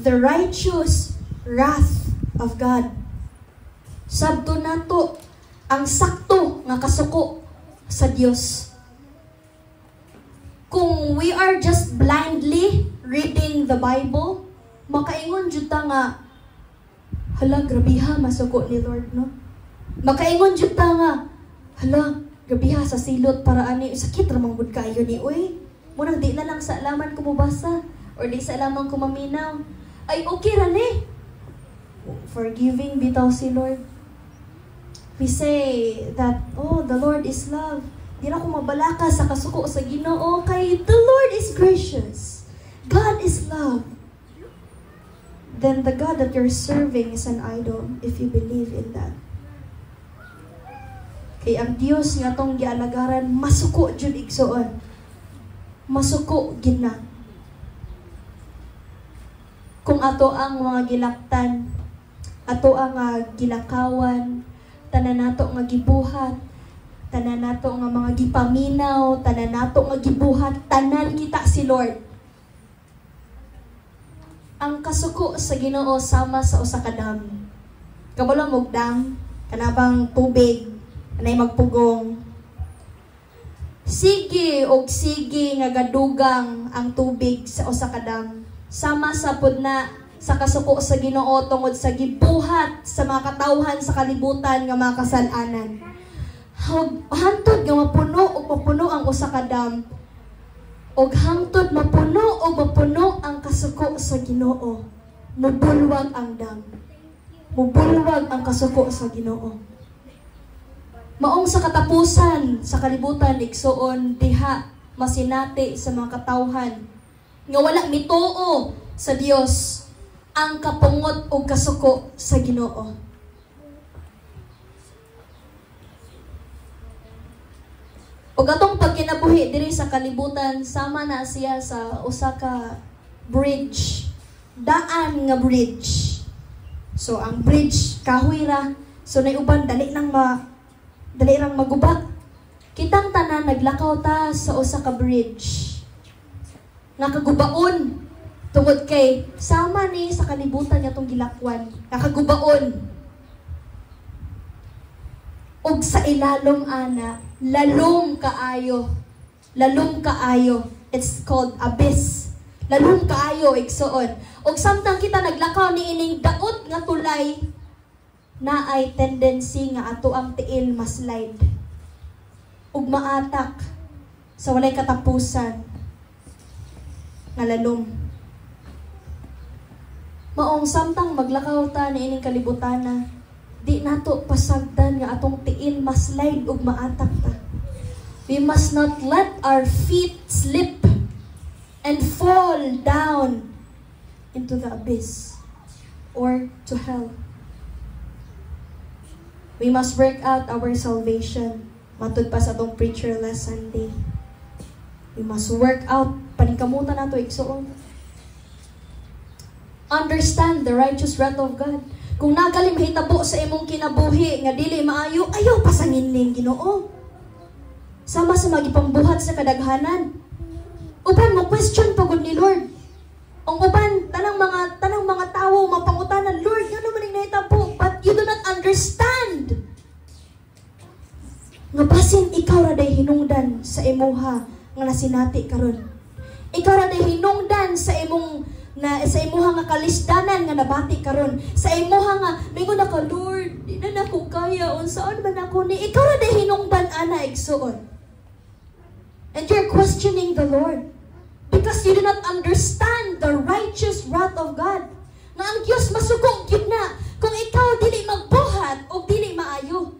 the righteous wrath of God. Sabto nato ang sakto nga kasuko sa Dios. Kung we are just blindly reading the Bible, makaingon jud ta nga hala grabiha masuko ni Lord, no? Makaingon jud ta nga hala grabiha sa silot para ani sakit ra man gud kayo ni oy. Murag di na lang sa alaman ko mobasa or di sa alaman ko maminaw. Ay okay ra ni. Forgiving bitaw si Lord. We say that, oh, the Lord is love. Di na ko mabalaka sa kasuko sa Ginoo kay the Lord is gracious. God is love. Then the God that you're serving is an idol if you believe in that. Kay ang Dios nga tong gialagaran masuko jud igsoon. Masuko gina. Kung ato ang mga gilaktan, ato ang gilakawan, tanan nato nga gibuhat, tanan nato nga mga gipaminaw, tanan nato nga gibuhat, tanan kita si Lord. Ang kasuko sa Ginoo sama sa usa ka dam. Kabalo mo dam, kanabang tubig, anay magpugong. Sige og sige nga gadugang ang tubig sa usa ka dam. Sama sa pud na sa kasuko sa Ginoo tungod sa gibuhat sa mga katawhan sa kalibutan nga mga kasalanan. Hantod nga mapuno o mapuno ang usa ka dam. Og hangtod mapuno o mapuno ang kasuko sa Ginoo. Mubulwag ang dam. Mubulwag ang kasuko sa Ginoo. Maong sa katapusan sa kalibutan igsoon diha masinati sa mga katawhan nga wala mituo sa Dios ang kapungot o kasuko sa Ginoo. O atong pagkinabuhi diri sa kalibutan, sama na siya sa usa ka bridge. Daan nga bridge. So ang bridge kahoy ra. So nay uban dali rang maguba. Kitang tanan naglakaw ta sa usa ka bridge. Nakagubaon. Tungod kay sama ni sa kalibutan nga tong gilakwan, nakagubaon. Og sa ilalom ana, lalom kaayo. Lalom kaayo. It's called abyss. Lalom kaayo igsoon. Og samtang kita naglakaw ni ining daot nga tulay, na ay tendency nga ato ang tiil maslide. Ug maatak sa walay katapusan nga lalom. Maong samtang maglakaw ta ni ining kalibutana, di nato pasagdan nga atong tiil maslide ug maatak ta. We must not let our feet slip and fall down into the abyss or to hell. We must work out our salvation. Matud pa sa atong preacher last Sunday. We must work out. Paningkamutan nato igsoon. Understand the righteous wrath of God. Kung nagalim hitabo sa imong kinabuhi nga dili maayo, ayaw pasangin ning Ginoo. Sama sa magipambuhat sa kadaghanan. Uban mo question pagod ni Lord. Ang uban tanang mga tawo mapangutanan, Lord, ano man ning nahitabo? But you do not understand. Nga basin ikaw ra day hinungdan sa imuha nga nasinati karon. Ikaw ra day hinungdan sa imong sa imuha nga kalisdanan nga nabati karon, sa imuha nga mingon na ka, Lord, di na nako kaya unsaon man ako ni ikaw ra day hinungdan ana igsuon. And you're questioning the Lord because you do not understand the righteous wrath of God. Nga ang Dios masugong gyud na kung ikaw dili magbuhat o dili maayo.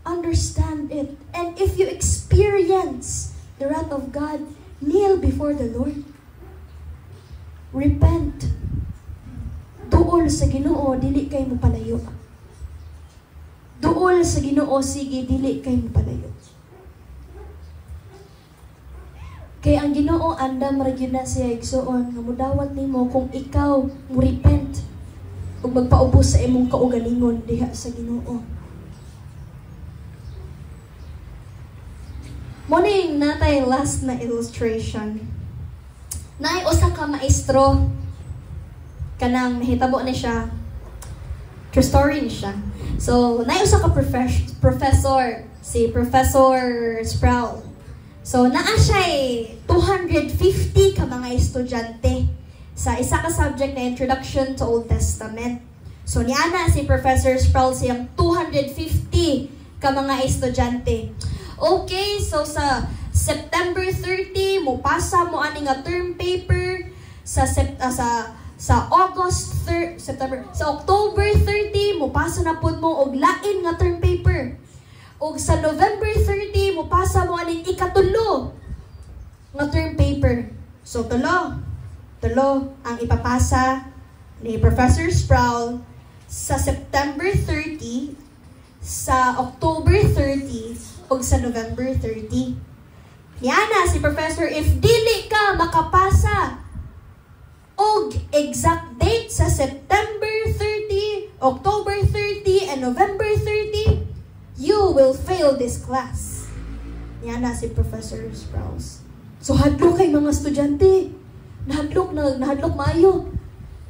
Understand it. And if you experience the wrath of God, kneel before the Lord. Repent. Duol sa Ginoo, dili kay mo palayo. Duol sa Ginoo, sige, dili kay mo palayo. Kay ang Ginoo andam ra gyud na siya igsuon nga mudawat nimo kung ikaw mo repent ug magpaubos sa imong kaugalingon diha sa Ginoo. Morning natay last na illustration. Naay usa ka maestro kanang mahitabo ni siya. True story ni siya. So, naay usa ka professor, si Professor Sproul. So, naa siya 250 ka mga estudyante sa isa ka subject na Introduction to Old Testament. So, niana si Professor Sproul siyang 250 ka mga estudyante. Okay, so sa September 30 mo pasa mo ani nga term paper sa October 30 mo pasa na pud mo og lain nga term paper. Og sa November 30 mo pasa mo aning ikatulo nga term paper. So tulo ang ipapasa ni Professor Sproul sa September 30, sa October 30 ug sa November 30. Yana si Professor, if dili ka makapasa og exact date sa September 30, October 30, and November 30, you will fail this class. Yana si Professor Sproul. So hadlok kay mga estudyante. Nahadlok maayo.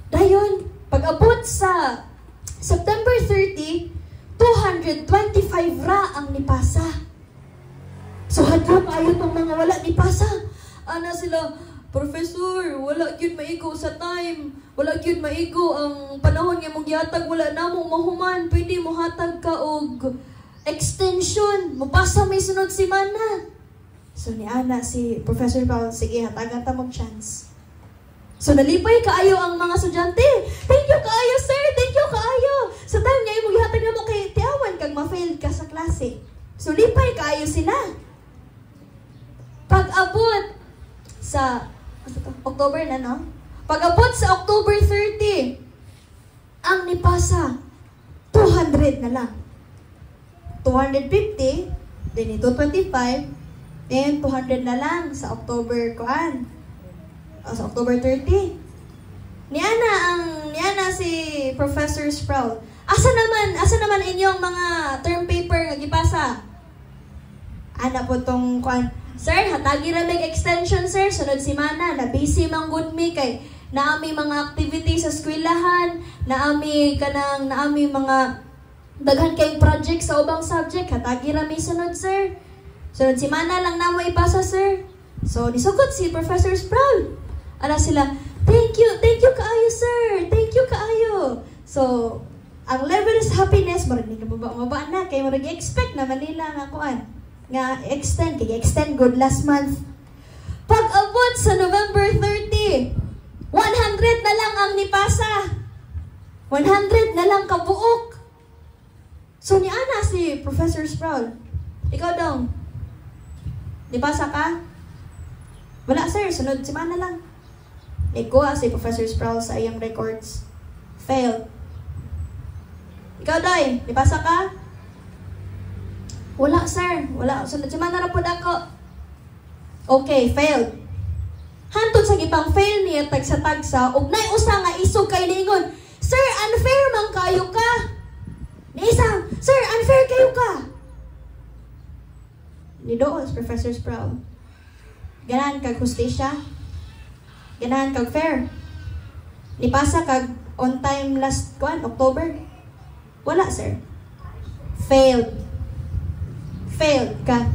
Dayon, pag-abot sa September 30, 225 ra ang nipasa. So hadlok maayo tong mga wala nipasa. Ana sila, Professor, wala gyud maigo sa time. Wala gyud maigo ang panahon nga mong gihatag, wala na mong mahuman. Pwede mo hatag ka og extension. Mupasa may sunod semana. So ni ana si Professor Paul, sige, hatagan ta mong chance. So nalipay kaayo ang mga estudyante. Thank you kaayo, sir. Thank you kaayo. Sa time nga imong gihatag na mo kay tiawan kag ma-fail ka sa klase. So lipay kaayo sila. Pag-abot sa October na, no? Pag-abot sa October 30, ang nipasa 200 na lang. 250, then 225, then 200 na lang sa October sa October 30. Niana si Professor Sproul. Asa naman inyong mga term paper nga gipasa? Ana po tong sir, hatagi ra mig extension, sir. Sunod semana na busy man gud mi kay naami mga activities sa eskwelahan, naami mga daghan kay project sa ubang subject. Hatagi ra mi sunod, sir. Sunod semana lang namo ipasa, sir. So nisugod si Professor Sproul. Ana sila, thank you kaayo, sir. Thank you kaayo. So, ang level is happiness, marag ni mababa na, kay marag expect na Manila nga extend good last month. Pag-abot sa November 30, 100 na lang ang nipasa. 100 na lang kabuok. So, ni ana si Professor Sproul. Ikaw daw, nipasa ka? Wala, sir. Sunod semana lang. Nikuha si Professor Sproul sa iyang records. Failed. Ikaw, Day, nipasa ka? Wala, sir. Wala. Sunod semana na po ako. Okay, failed. Hantod sa gipang fail niya tagsa-tagsa, ug nay usa nga isog kay lingon, sir, unfair man kayo ka. Nisang, sir, unfair kayo ka. Nidoos, Professor Sproul. Ganahan kag hustisya. Ganahan kag fair. Nipasa kag on time last October. Wala, sir. Failed ka.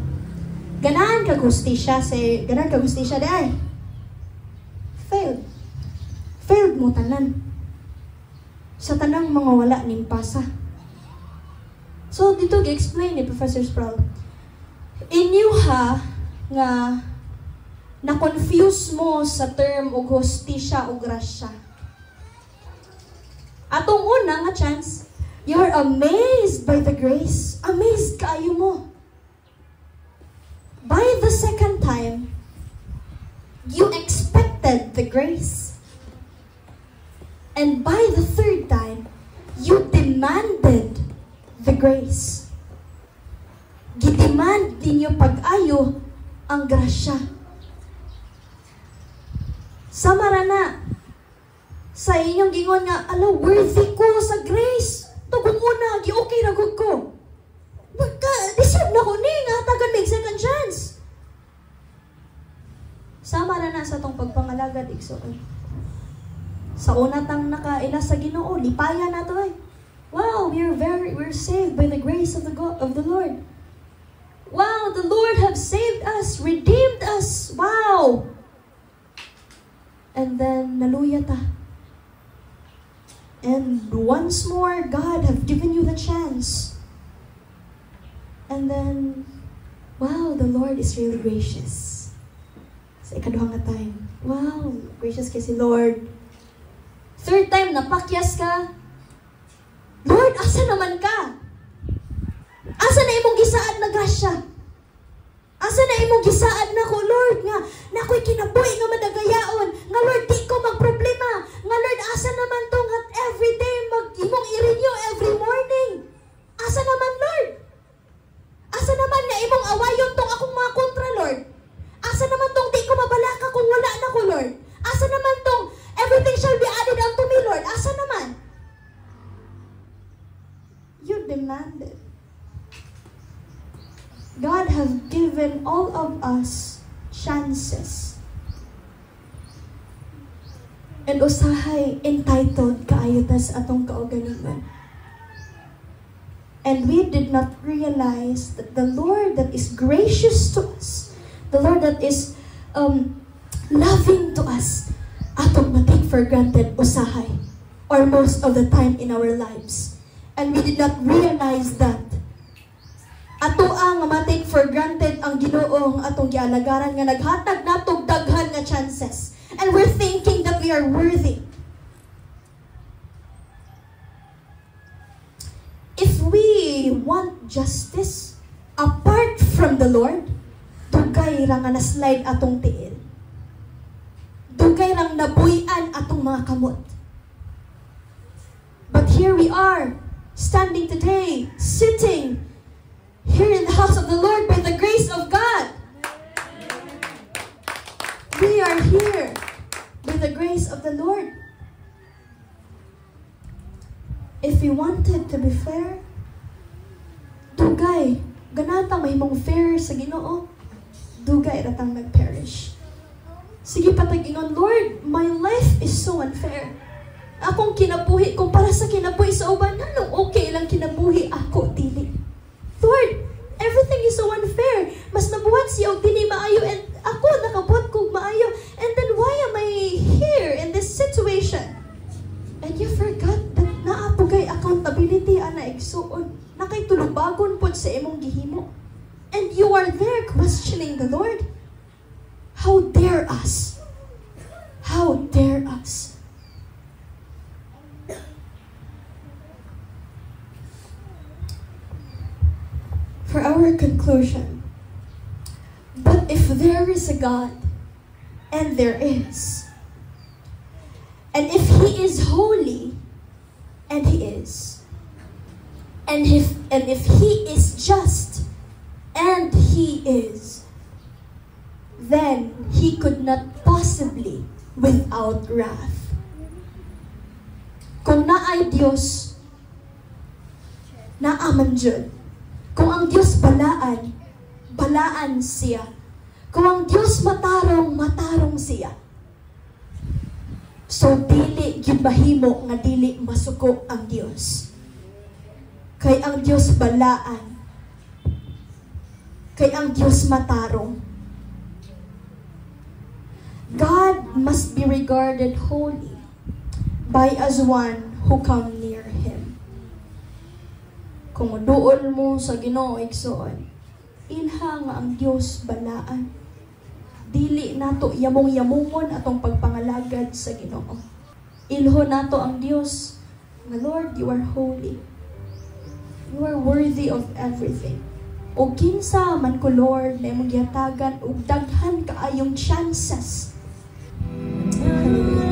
Ganahan kag hustisya, sir. Ganahan kag hustisya day. Failed mo tanan. Sa tanang mga wala ning pasa. So dito gi-explain ni Professor Sproul. Inyo nga na-confuse mo sa term og hustisya o grasya. Atong una nga chance, you're amazed by the grace. Amazed kaayo mo. By the second time, you expected the grace. And by the third time, you demanded the grace. Gidemand ninyo pag-ayo ang grasya. Samara na sa inyong gingon nga, worthy ko sa grace. Tugong una, gi-okay na gud ko. Deserve na ko ni, nga hatagan may second chance. Sama na sa tong pagpangalagad igsoon. Sa una tang nakaila sa Ginoo, lipayan na to eh. Wow, we're saved by the grace of the Lord. Wow, the Lord have saved us, redeemed us. Wow. And then naluya ta. And once more, God have given you the chance. And then, wow, the Lord is really gracious. Sa ikaduhang nga time, wow, gracious kay si Lord. Third time, napakyas ka. Lord, asa naman ka? Asa na imong gisaad na grasya? Asa na imong gisaad na ko, Lord, nga nako'y kinabuhi nga madagayaon, nga Lord, di ko magproblema, nga Lord, asa naman tong at every day, imong i-renew every morning. Asa naman, Lord? Asa naman nga imong awayon tong akong mga kontra, Lord? Asa naman tong di ko mabalaka kung wala na ko, Lord? Asa naman tong everything shall be added unto me, Lord? Asa naman? You demanded. God has given all of us chances. And usahay entitled kaayo ta sa atong kaugalingon. And we did not realize that the Lord that is gracious to us, the Lord that is loving to us, atong matake for granted usahay, or most of the time in our lives. And we did not realize that ato ang matake for granted ang Ginoo atong gialagaran nga naghatag natog daghan nga chances. And we're thinking that we are worthy. If we want justice apart from the Lord, dugay ra nga na-slide atong tiil. Dugay rang nabuyan atong mga kamot. But here we are, standing today, sitting here in the house of the Lord by the grace of God. We are here by the grace of the Lord. If we wanted to be fair, dugay, ganatang mahimong fair sa Ginoo, dugay ratang nag-perish. Sige patag-ingon, Lord, my life is so unfair. Akong kinabuhi, kumpara sa kinabuhi sa uban, anong okay lang kinabuhi ako, dili. Lord, everything is so unfair. Mas nabuhat siya og dili maayo and ako nakabuhat kog maayo. And then why am I here in this situation? And you forgot that naapugay accountability ana igsuon. Nakay tulubagon pod sa imong gihimo. And you are there questioning the Lord. How dare us? How dare us? For our conclusion, but if there is a God, and there is, and if He is holy, and He is, and if He is just, and He is, then He could not possibly without wrath. Kung naay Diyos, naaman jud. Kung ang Diyos balaan, balaan siya. Kung ang Diyos matarong, matarong siya. So, dili gyud mahimo nga dili masuko ang Diyos. Kay ang Diyos balaan. Kay ang Diyos matarong. God must be regarded holy by as one who come near Him. Kung duol mo sa Ginoo igsoon, ilha nga ang Dios balaan. Dili nato yamong-yamungon atong pagpangalagad sa Ginoo. Ilho nato ang Dios nga Lord, you are holy. You are worthy of everything. O kinsa man ko Lord na imong gihatagan og daghan kaayong chances. Hallelujah.